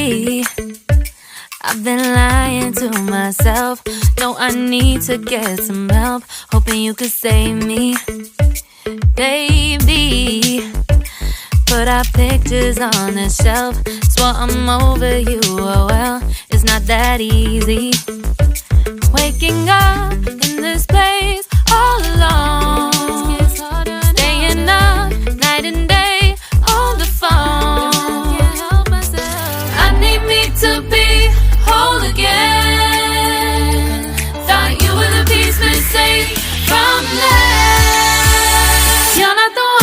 Lately, I've been lying to myself. No, I need to get some help. Hoping you could save me, baby. Put our pictures on the shelf. Swore I'm over you, oh well, it's not that easy. Waking up in this place all alone, staying up night and day on the phone. I need me to be whole again. Thought you were the piece missing from that. You're not the one.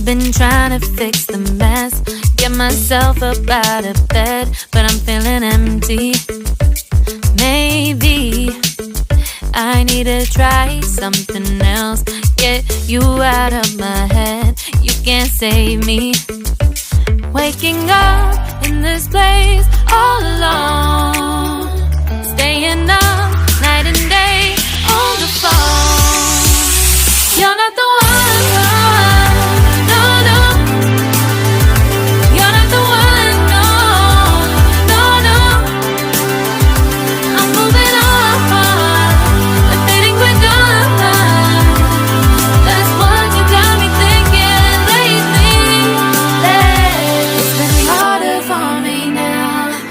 Been trying to fix the mess, get myself up out of bed, but I'm feeling empty. Maybe I need to try something else. Get you out of my head, you can't save me. Waking up in this place all alone, staying up night and day on the phone. You're not the one.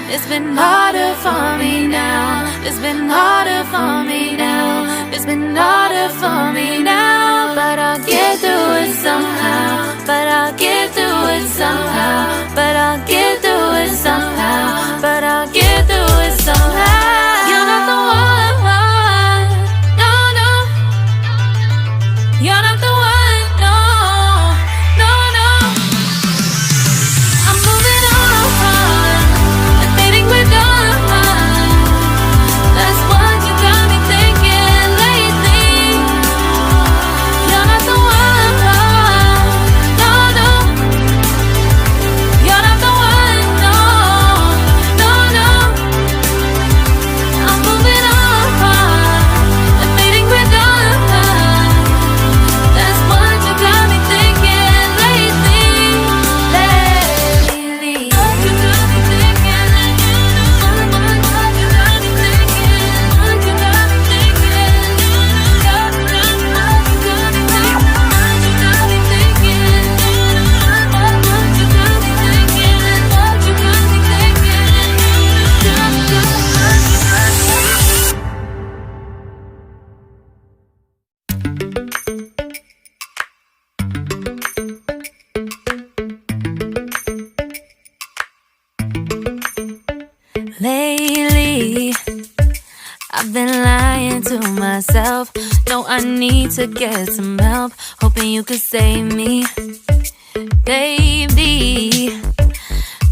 It's been harder for me now. It's been harder for me now. It's been harder for me now. But I'll get through it somehow. But I'll get through it somehow. But I'll get through it somehow. But I'll get through it somehow. You're not the one. No, no. You're not the one. No, no, no. I'm moving on. Lately, I've been lying to myself. No, I need to get some help. Hoping you could save me, baby.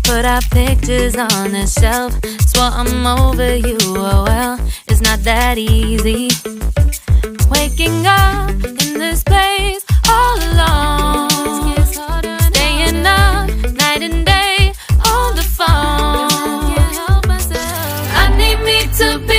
Put our pictures on the shelf. Swore I'm over you, oh well, it's not that easy. Waking up in this place all alone, staying up night and day on the phone. I need me to be